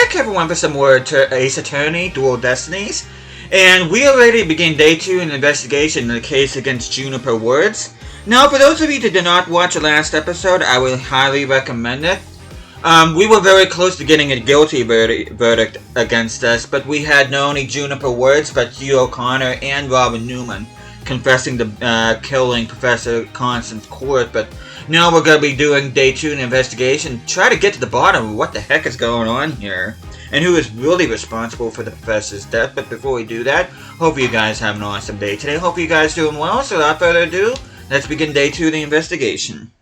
back everyone for some more Ace Attorney, Dual Destinies. And we are ready to begin Day 2 in the investigation in the case against Juniper Woods. Now, for those of you that did not watch the last episode, I would highly recommend it. We were very close to getting a guilty verdict against us, but we had not only Juniper Woods, but Hugh O'Connor and Robin Newman confessing to killing Professor Constance Court. But now we're going to be doing Day 2 in the investigation, try to get to the bottom of what the heck is going on here, and who is really responsible for the Professor's death. But before we do that, hope you guys have an awesome day today. Hope you guys doing well, so without further ado, let's begin Day 2 of the investigation.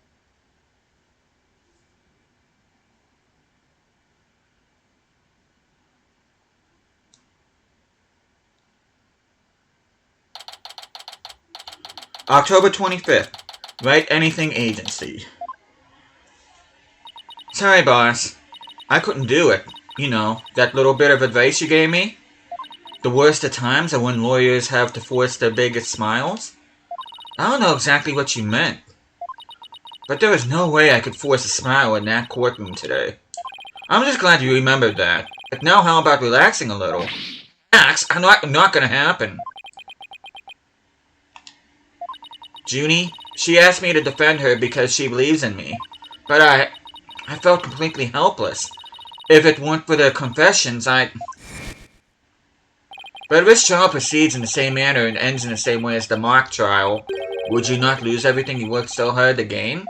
October 25th. Write Anything Agency. Sorry, boss. I couldn't do it. You know, that little bit of advice you gave me? The worst of times are when lawyers have to force their biggest smiles? I don't know exactly what you meant, but there was no way I could force a smile in that courtroom today. I'm just glad you remembered that. But now how about relaxing a little? Max, not gonna happen. Junie, she asked me to defend her because she believes in me, but I felt completely helpless. If it weren't for the confessions, But if this trial proceeds in the same manner and ends in the same way as the mock trial, would you not lose everything you worked so hard to gain?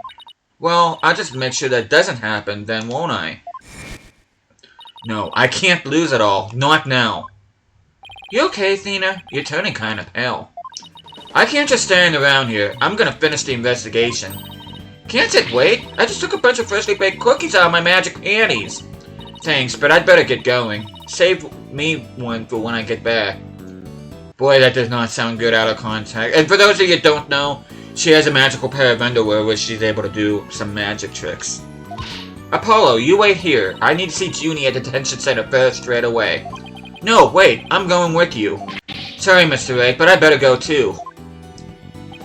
Well, I'll just make sure that doesn't happen, then won't I? No, I can't lose it all. Not now. You okay, Athena? You're turning kind of pale. I can't just stand around here. I'm gonna finish the investigation. Can't it wait? I just took a bunch of freshly baked cookies out of my magic panties. Thanks, but I'd better get going. Save me one for when I get back. Boy, that does not sound good out of context. And for those of you that don't know, she has a magical pair of underwear where she's able to do some magic tricks. Apollo, you wait here. I need to see Junie at the detention center first right away. No, wait, I'm going with you. Sorry, Mr. Ray, but I better go too.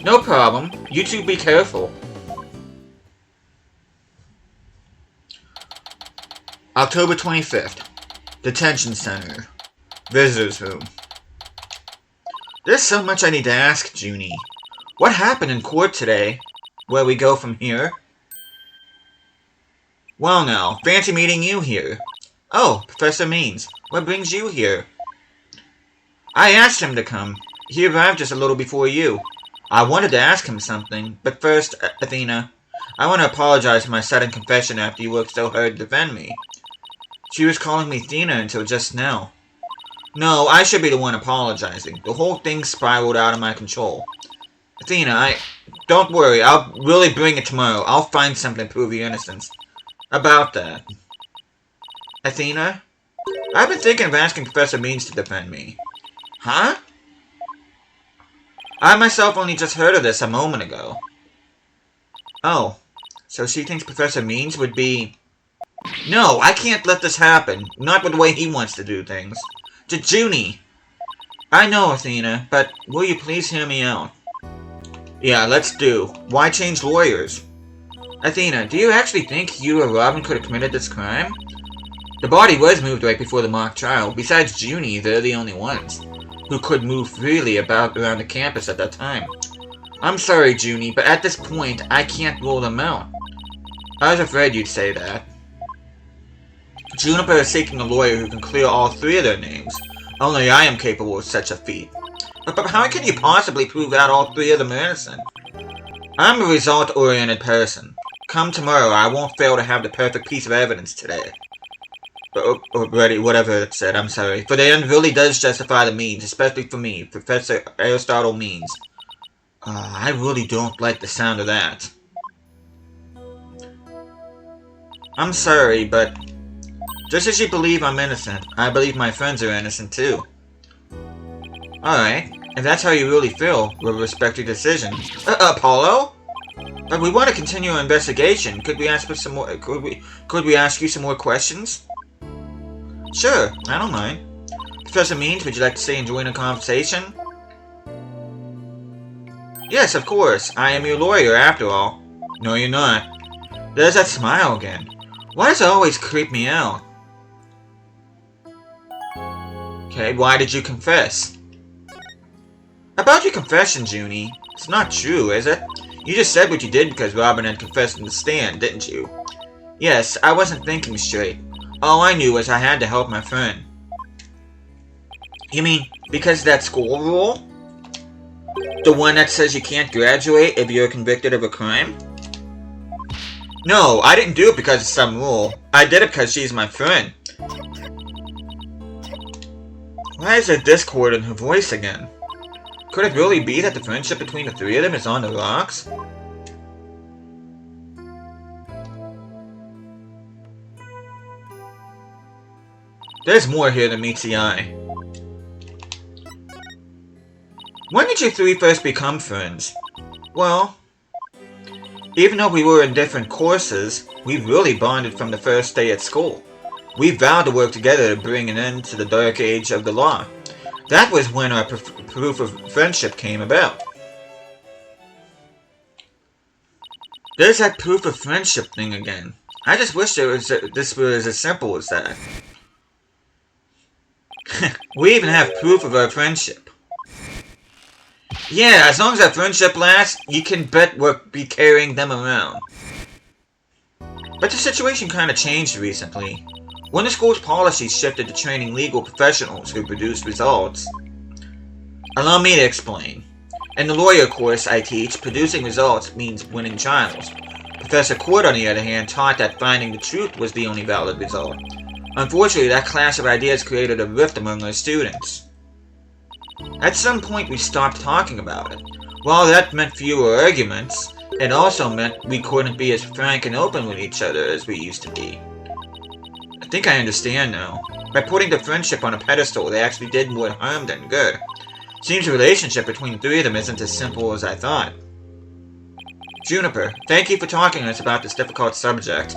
No problem. You two be careful. October 25th. Detention Center. Visitor's Room. There's so much I need to ask, Junie. What happened in court today? Where we go from here? Well now, fancy meeting you here. Oh, Professor Means. What brings you here? I asked him to come. He arrived just a little before you. I wanted to ask him something, but first, Athena, I want to apologize for my sudden confession after you worked so hard to defend me. She was calling me Athena until just now. No, I should be the one apologizing. The whole thing spiraled out of my control. Athena, don't worry, I'll really bring it tomorrow. I'll find something to prove your innocence. About that. Athena? I've been thinking of asking Professor Means to defend me. Huh? I myself only just heard of this a moment ago. Oh, so she thinks Professor Means would be... No, I can't let this happen. Not with the way he wants to do things. To Junie. I know, Athena, but will you please hear me out? Yeah, let's do. Why change lawyers? Athena, do you actually think you or Robin could have committed this crime? The body was moved right before the mock trial. Besides Junie, they're the only ones who could move freely around the campus at that time. I'm sorry, Junie, but at this point, I can't rule them out. I was afraid you'd say that. Juniper is seeking a lawyer who can clear all three of their names. Only I am capable of such a feat. But how can you possibly prove that all three of them are innocent? I'm a result-oriented person. Come tomorrow, I won't fail to have the perfect piece of evidence today. Already, whatever it said, I'm sorry. For the end really does justify the means, especially for me, Professor Aristotle Means. I really don't like the sound of that. I'm sorry, but just as you believe I'm innocent, I believe my friends are innocent too. Alright, if that's how you really feel, we'll respect your decision. Apollo? But we want to continue our investigation. Could we ask for some more? Could we ask you some more questions? Sure, I don't mind. Professor Means, would you like to stay and join a conversation? Yes, of course. I am your lawyer, after all. No, you're not. There's that smile again. Why does it always creep me out? Okay, why did you confess? About your confession, Junie. It's not true, is it? You just said what you did because Robin had confessed in the stand, didn't you? Yes, I wasn't thinking straight. All I knew was I had to help my friend. You mean, because of that school rule? The one that says you can't graduate if you're convicted of a crime? No, I didn't do it because of some rule. I did it because she's my friend. Why is there discord in her voice again? Could it really be that the friendship between the three of them is on the rocks? There's more here than meets the eye. When did you three first become friends? Well, even though we were in different courses, we really bonded from the first day at school. We vowed to work together to bring an end to the dark age of the law. That was when our proof of friendship came about. There's that proof of friendship thing again. I just wish this was as simple as that. We even have proof of our friendship. Yeah, as long as our friendship lasts, you can bet we'll be carrying them around. But the situation kind of changed recently. When the school's policies shifted to training legal professionals who produce results. Allow me to explain. In the lawyer course I teach, producing results means winning trials. Professor Cord, on the other hand, taught that finding the truth was the only valid result. Unfortunately, that clash of ideas created a rift among our students. At some point, we stopped talking about it. While that meant fewer arguments, it also meant we couldn't be as frank and open with each other as we used to be. I think I understand now. By putting the friendship on a pedestal, they actually did more harm than good. Seems the relationship between the three of them isn't as simple as I thought. Juniper, thank you for talking to us about this difficult subject.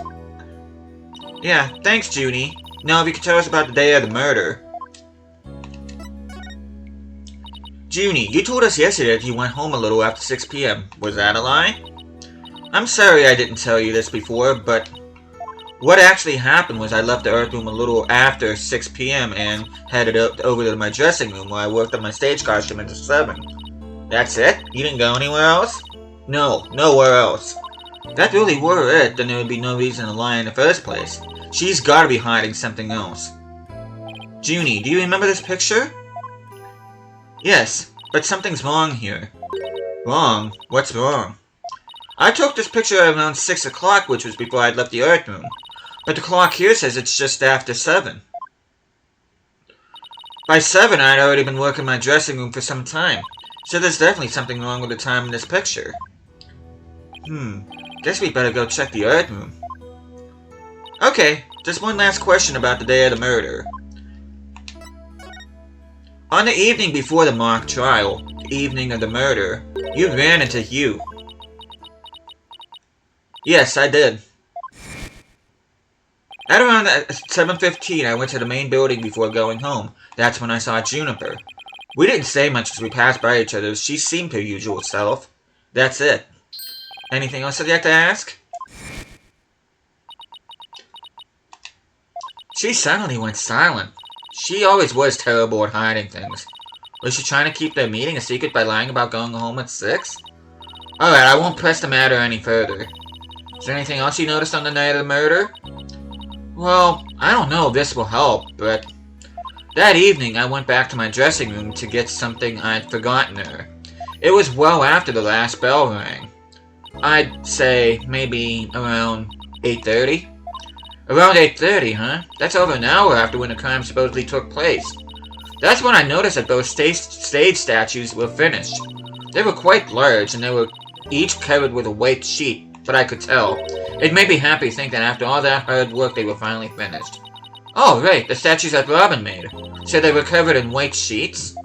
Yeah, thanks, Junie. Now, if you could tell us about the day of the murder. Junie, you told us yesterday that you went home a little after 6 p.m. Was that a lie? I'm sorry I didn't tell you this before, but what actually happened was I left the art room a little after 6 p.m. and headed over to my dressing room where I worked on my stage costume until 7. That's it? You didn't go anywhere else? No, nowhere else. If that really were it, then there would be no reason to lie in the first place. She's gotta be hiding something else. Junie, do you remember this picture? Yes, but something's wrong here. Wrong? What's wrong? I took this picture around 6 o'clock, which was before I'd left the art room. But the clock here says it's just after 7. By 7, I'd already been working my dressing room for some time. So there's definitely something wrong with the time in this picture. Guess we better go check the art room. Okay, just one last question about the day of the murder. On the evening before the mock trial, the evening of the murder, you ran into Hugh. Yes, I did. At around 7:15, I went to the main building before going home. That's when I saw Juniper. We didn't say much as we passed by each other. She seemed her usual self. That's it. Anything else I'd like to ask? She suddenly went silent. She always was terrible at hiding things. Was she trying to keep their meeting a secret by lying about going home at 6? Alright, I won't press the matter any further. Is there anything else you noticed on the night of the murder? Well, I don't know if this will help, but that evening I went back to my dressing room to get something I'd forgotten there. It was well after the last bell rang. I'd say maybe around 8:30. Around 8:30, huh? That's over an hour after when the crime supposedly took place. That's when I noticed that both stage statues were finished. They were quite large, and they were each covered with a white sheet, but I could tell. It made me happy to think that after all that hard work, they were finally finished. Oh, right, the statues that Robin made. So they were covered in white sheets?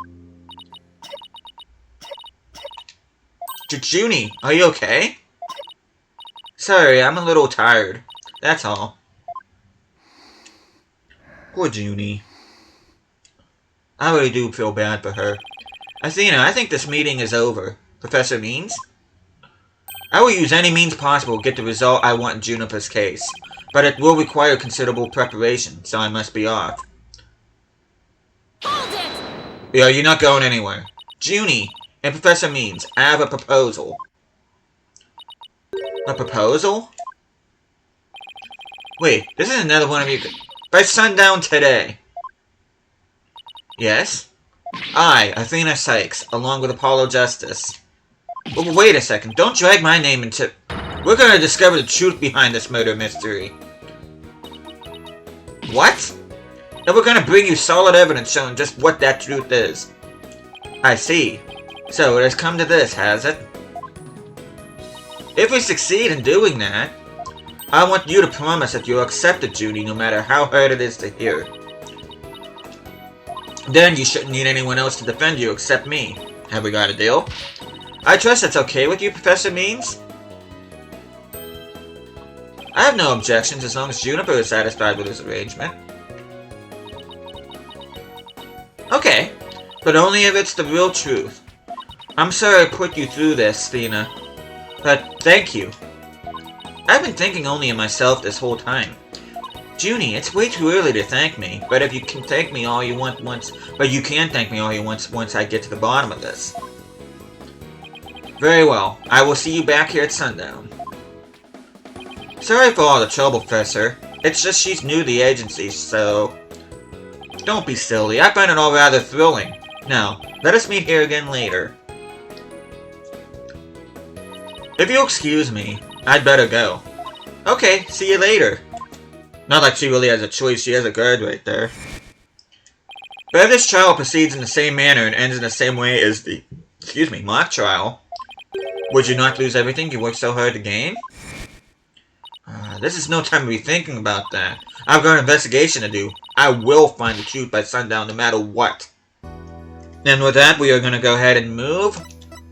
Junie, are you okay? Sorry, I'm a little tired. That's all. Poor Junie. I really do feel bad for her. Athena, I think this meeting is over. Professor Means? I will use any means possible to get the result I want in Juniper's case, but it will require considerable preparation, so I must be off. Yeah, you're not going anywhere. Junie and Professor Means, I have a proposal. A proposal? Wait, this is another one of you. By sundown today. Yes? I, Athena Sykes, along with Apollo Justice. Well, wait a second. Don't drag my name into... We're gonna discover the truth behind this murder mystery. What? And we're gonna bring you solid evidence showing just what that truth is. I see. So it has come to this, has it? If we succeed in doing that, I want you to promise that you'll accept it, Judy, no matter how hard it is to hear. Then you shouldn't need anyone else to defend you except me. Have we got a deal? I trust that's okay with you, Professor Means? I have no objections as long as Juniper is satisfied with this arrangement. Okay, but only if it's the real truth. I'm sorry I put you through this, Athena, but thank you. I've been thinking only of myself this whole time. Junie, it's way too early to thank me, but if you can thank me all you want once I get to the bottom of this. Very well. I will see you back here at sundown. Sorry for all the trouble, Professor. It's just she's new to the agency, so... Don't be silly. I find it all rather thrilling. Now, let us meet here again later. If you'll excuse me, I'd better go. Okay, see you later. Not like she really has a choice, she has a guard right there. But if this trial proceeds in the same manner and ends in the same way as the, mock trial, would you not lose everything you worked so hard to gain? This is no time to be thinking about that. I've got an investigation to do. I will find the truth by sundown no matter what. And with that, we are going to go ahead and move.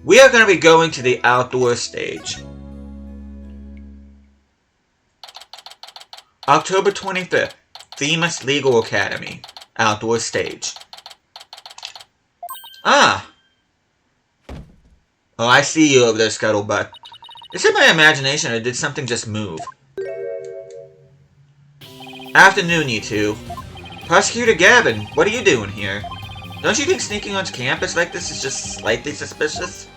We are going to be going to the outdoor stage. October 25th, Themis Legal Academy, outdoor stage. Ah! Oh, I see you over there, Scuttlebutt. Is it my imagination or did something just move? Afternoon, you two. Prosecutor Gavin, what are you doing here? Don't you think sneaking onto campus like this is just slightly suspicious?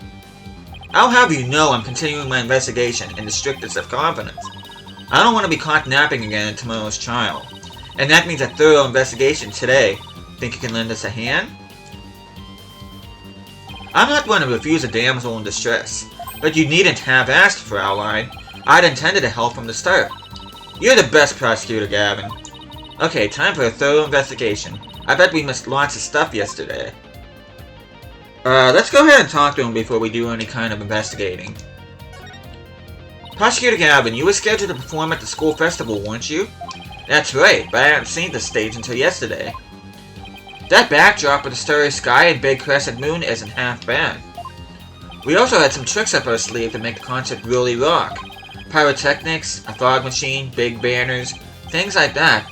I'll have you know I'm continuing my investigation in the strictest of confidence. I don't want to be caught napping again in tomorrow's trial. And that means a thorough investigation today. Think you can lend us a hand? I'm not one to refuse a damsel in distress, but you needn't have asked, Fraulein. I'd intended to help from the start. You're the best prosecutor, Gavin. Okay, time for a thorough investigation. I bet we missed lots of stuff yesterday. Let's go ahead and talk to him before we do any kind of investigating. Prosecutor Gavin, you were scheduled to perform at the school festival, weren't you? That's right, but I hadn't seen the stage until yesterday. That backdrop with the starry sky and big crescent moon isn't half bad. We also had some tricks up our sleeve to make the concert really rock. Pyrotechnics, a fog machine, big banners, things like that.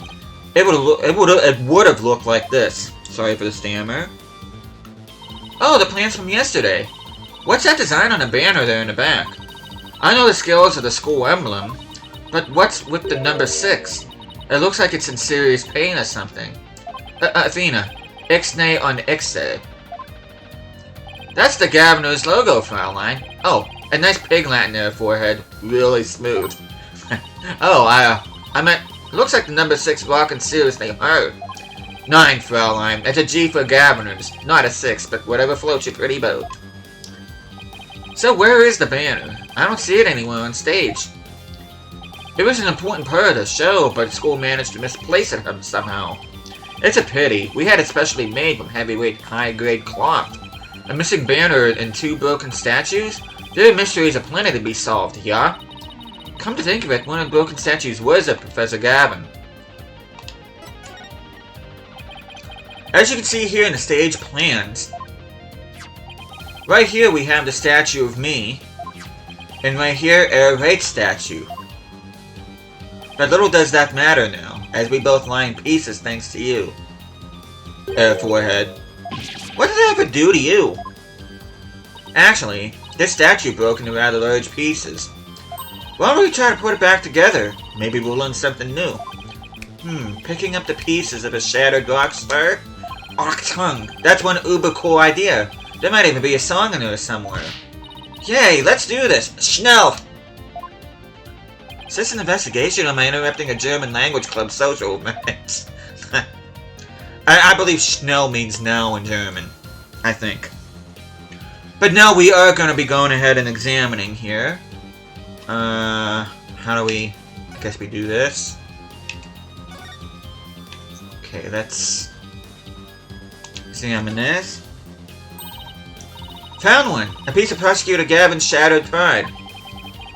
It would have looked like this. Sorry for the stammer. Oh, the plans from yesterday. What's that design on the banner there in the back? I know the scales of the school emblem, but what's with the number 6? It looks like it's in serious pain or something. Athena, ixnay on ixe. That's the Governor's logo, Fraulein. Oh, a nice pig Latin in her forehead. Really smooth. Oh, I meant, it looks like the number 6 rockin' seriously hard. 9, Fraulein. It's a G for Governors. Not a 6, but whatever floats your pretty boat. So where is the banner? I don't see it anywhere on stage. It was an important part of the show, but the school managed to misplace it somehow. It's a pity. We had it specially made from heavyweight, high-grade cloth. A missing banner and 2 broken statues? There are mysteries aplenty to be solved, yeah? Come to think of it, one of the broken statues was of Professor Gavin. As you can see here in the stage plans, right here we have the statue of me, and right here a right statue. But little does that matter now, as we both lie in pieces thanks to you. Forehead. What did I ever do to you? Actually, this statue broke into rather large pieces. Why don't we try to put it back together? Maybe we'll learn something new. Picking up the pieces of a shattered rock star? Octung. That's one uber cool idea. There might even be a song in there somewhere. Yay, let's do this. Schnell! Is this an investigation or am I interrupting a German language club social event? I believe Schnell means now in German. I think. But now we are going to be going ahead and examining here. How do we... I guess we do this. Okay, let's examine this. Found one! A piece of Prosecutor Gavin's shattered pride.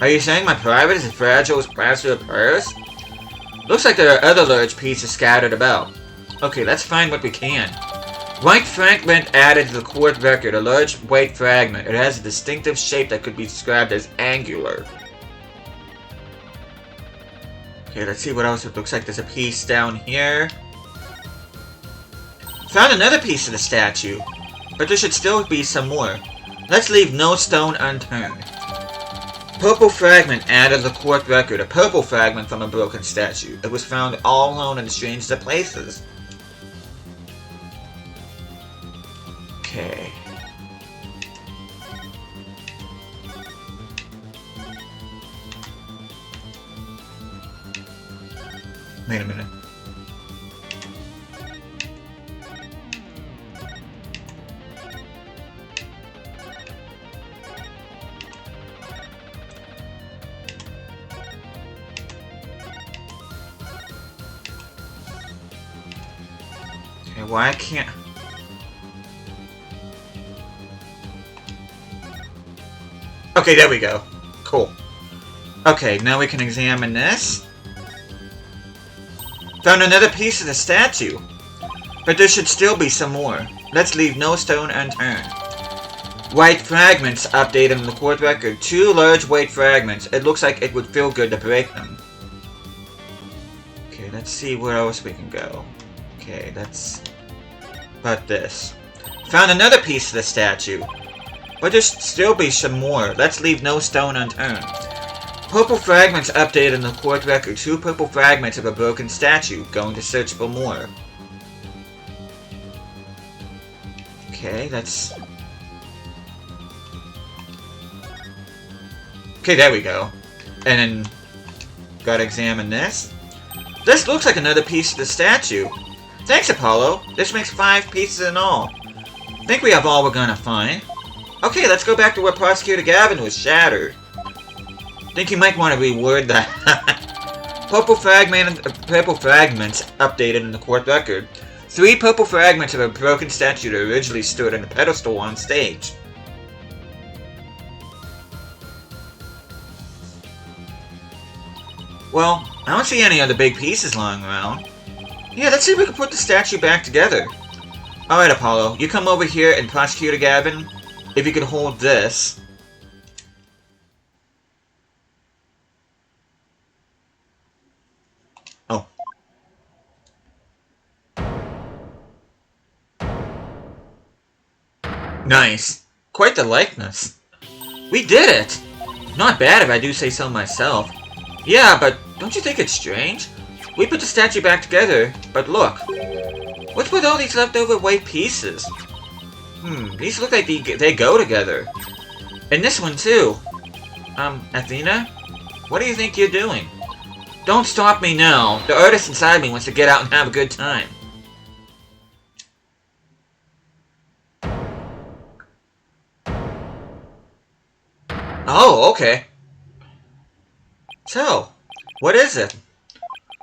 Are you saying my pride is as fragile as plaster of Paris? Looks like there are other large pieces scattered about. Okay, let's find what we can. White fragment added to the court record. A large white fragment. It has a distinctive shape that could be described as angular. Okay, let's see what else it looks like. There's a piece down here. Found another piece of the statue. But there should still be some more. Let's leave no stone unturned. Purple fragment added to the court record. A purple fragment from a broken statue. It was found all alone in the strangest of places. Okay. Wait a minute. Okay, why can't... Okay, there we go. Cool. Okay, now we can examine this. Found another piece of the statue. But there should still be some more. Let's leave no stone unturned. White fragments updated in the court record. 2 large white fragments. It looks like it would feel good to break them. Okay, let's see where else we can go. Okay, that's... about this. Found another piece of the statue. But there should still be some more. Let's leave no stone unturned. Purple fragments updated in the court record. 2 purple fragments of a broken statue. Going to search for more. Okay, that's... Okay, there we go. And then... gotta examine this. This looks like another piece of the statue. Thanks, Apollo. This makes 5 pieces in all. Think we have all we're gonna find. Okay, let's go back to where Prosecutor Gavin was shattered. Think you might want to reword that. Purple fragments updated in the court record. 3 purple fragments of a broken statue that originally stood on a pedestal on stage. Well, I don't see any other big pieces lying around. Yeah, let's see if we can put the statue back together. Alright, Apollo, you come over here and Prosecutor Gavin, if you could hold this. Oh. Nice. Quite the likeness. We did it! Not bad if I do say so myself. Yeah, but don't you think it's strange? We put the statue back together, but look. What's with all these leftover white pieces? These look like they go together. And this one too. Athena? What do you think you're doing? Don't stop me now. The artist inside me wants to get out and have a good time. Oh, okay. So, what is it?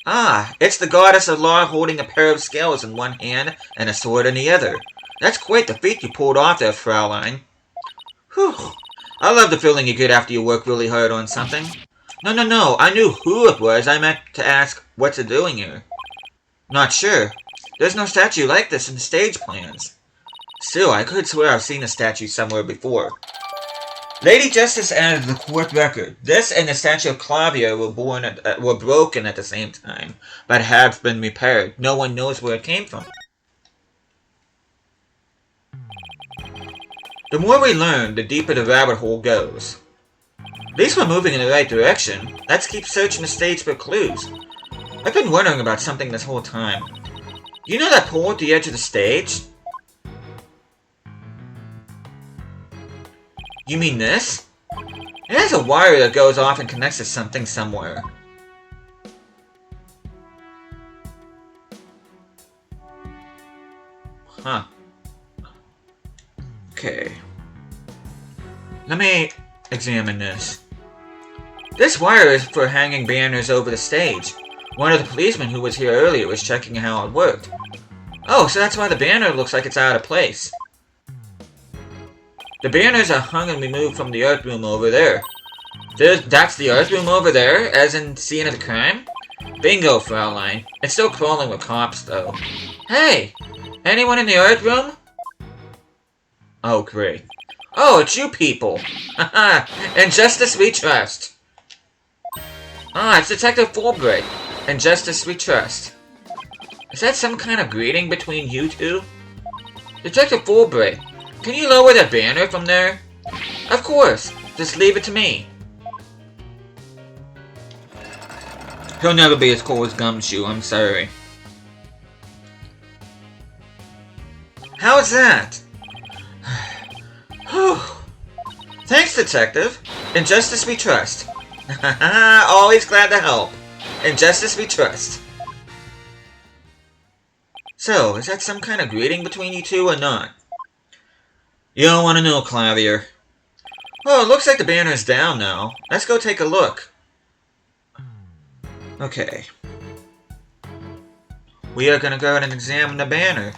Ah, it's the goddess of law holding a pair of scales in one hand and a sword in the other. That's quite the feat you pulled off there, Fraulein. Whew. I love the feeling you get after you work really hard on something. No, I knew who it was. I meant to ask, what's it doing here? Not sure. There's no statue like this in the stage plans. Still, I could swear I've seen a statue somewhere before. Lady Justice added the court record. This and the statue of Clavia were broken at the same time, but have been repaired. No one knows where it came from. The more we learn, the deeper the rabbit hole goes. At least we're moving in the right direction. Let's keep searching the stage for clues. I've been wondering about something this whole time. You know that pole at the edge of the stage? You mean this? It has a wire that goes off and connects to something somewhere. Huh. Okay. Let me examine this. This wire is for hanging banners over the stage. One of the policemen who was here earlier was checking how it worked. Oh, so that's why the banner looks like it's out of place. The banners are hung and removed from the art room over there. That's the art room over there, as in scene of the crime? Bingo, Fraulein. It's still crawling with cops, though. Hey! Anyone in the art room? Oh, great. Oh, it's you people! Haha! In justice we trust! Ah, it's Detective Fulbright. In justice we trust. Is that some kind of greeting between you two? Detective Fulbright, can you lower that banner from there? Of course. Just leave it to me. He'll never be as cool as Gumshoe, I'm sorry. How's that? Thanks, Detective. In justice we trust. Always glad to help. In justice we trust. So, is that some kind of greeting between you two or not? You don't want to know, Clavier. Well, it looks like the banner's down now. Let's go take a look. Okay. We are gonna go ahead and examine the banner.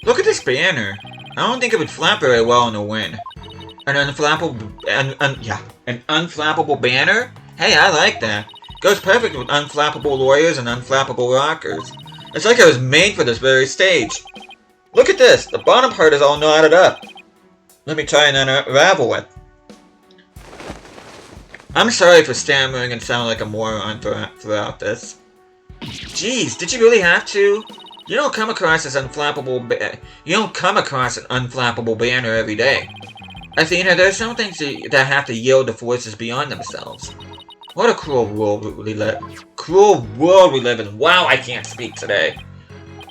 Look at this banner. I don't think it would flap very well in the wind. An unflappable banner? Hey, I like that. Goes perfect with unflappable lawyers and unflappable rockers. It's like it was made for this very stage. Look at this! The bottom part is all knotted up. Let me try and unravel it. I'm sorry for stammering and sounding like a moron throughout this. Jeez, did you really have to? You don't come across an unflappable banner every day. Athena, there's some things that have to yield to forces beyond themselves. What a cruel world we live in. Wow, I can't speak today.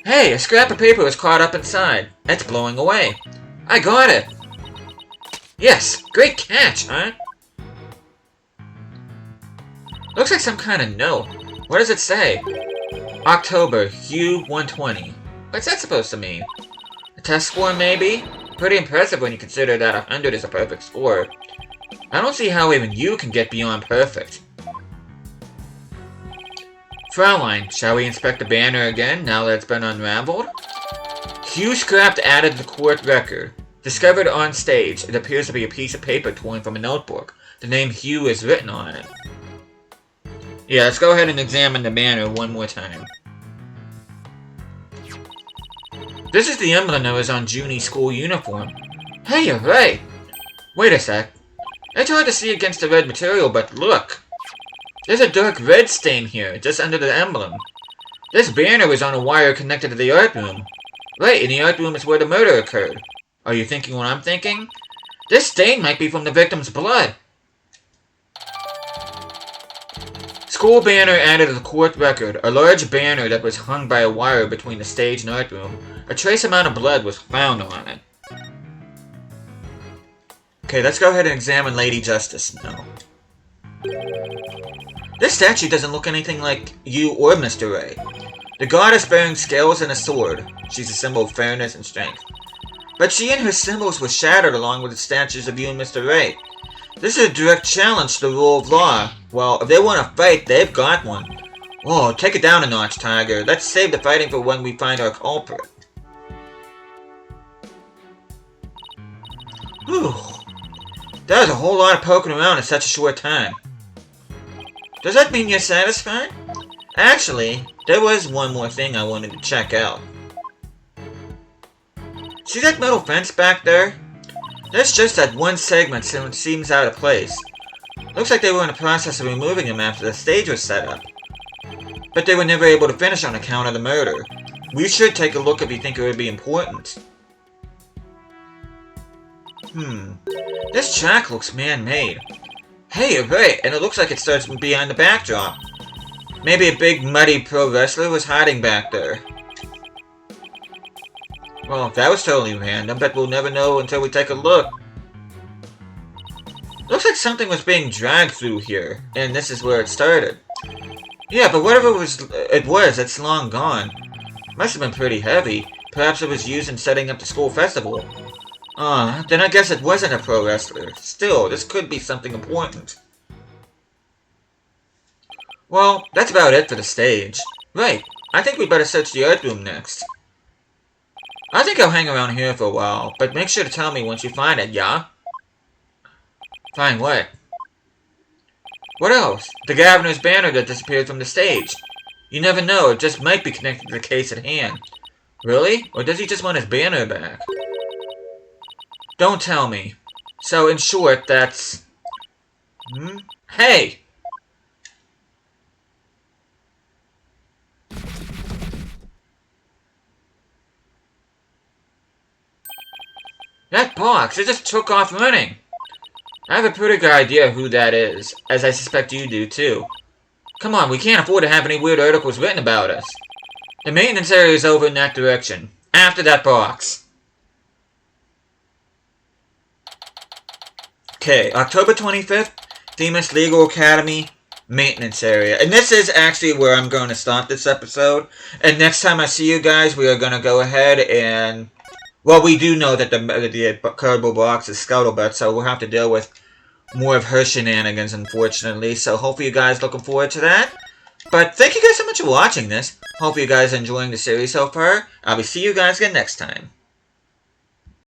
Hey, a scrap of paper was caught up inside. It's blowing away. I got it. Yes, great catch, huh? Looks like some kind of note. What does it say? October, Hugh 120. What's that supposed to mean? A test score, maybe? Pretty impressive when you consider that 100 is a perfect score. I don't see how even you can get beyond perfect. Fraulein, shall we inspect the banner again now that it's been unraveled? Hugh scrapped added to the court record. Discovered on stage, it appears to be a piece of paper torn from a notebook. The name Hugh is written on it. Yeah, let's go ahead and examine the banner one more time. This is the emblem that was on Junie's school uniform. Hey, you're right! Wait a sec. It's hard to see against the red material, but look! There's a dark red stain here, just under the emblem. This banner was on a wire connected to the art room. Right, and the art room is where the murder occurred. Are you thinking what I'm thinking? This stain might be from the victim's blood. School banner added to the court record. A large banner that was hung by a wire between the stage and art room. A trace amount of blood was found on it. Okay, let's go ahead and examine Lady Justice now. This statue doesn't look anything like you or Mr. Ray. The goddess bearing scales and a sword. She's a symbol of fairness and strength. But she and her symbols were shattered along with the statues of you and Mr. Ray. This is a direct challenge to the rule of law. Well, if they want to fight, they've got one. Whoa, take it down a notch, Tiger. Let's save the fighting for when we find our culprit. Whew. That was a whole lot of poking around in such a short time. Does that mean you're satisfied? Actually, there was one more thing I wanted to check out. See that metal fence back there? That's just that one segment seems out of place. Looks like they were in the process of removing them after the stage was set up. But they were never able to finish on account of the murder. We should take a look if you think it would be important. This track looks man-made. Hey, you're right, and it looks like it starts behind the backdrop. Maybe a big muddy pro wrestler was hiding back there. Well, that was totally random, but we'll never know until we take a look. Looks like something was being dragged through here, and this is where it started. Yeah, but whatever it was, it's long gone. Must have been pretty heavy. Perhaps it was used in setting up the school festival. Then I guess it wasn't a pro wrestler. Still, this could be something important. Well, that's about it for the stage. Right, I think we better search the art room next. I think I'll hang around here for a while, but make sure to tell me once you find it, yeah? Find what? What else? The governor's banner that disappeared from the stage. You never know, it just might be connected to the case at hand. Really? Or does he just want his banner back? Don't tell me. So, in short, that's... Hey! That box, it just took off running. I have a pretty good idea who that is, as I suspect you do too. Come on, we can't afford to have any weird articles written about us. The maintenance area is over in that direction, after that box. Okay, October 25th, Themis Legal Academy, maintenance area. And this is actually where I'm going to stop this episode. And next time I see you guys, we are going to go ahead and... Well, we do know that the cardboard box is Scuttlebutt, so we'll have to deal with more of her shenanigans, unfortunately. So hopefully you guys looking forward to that. But thank you guys so much for watching this. Hopefully you guys are enjoying the series so far. I will see you guys again next time.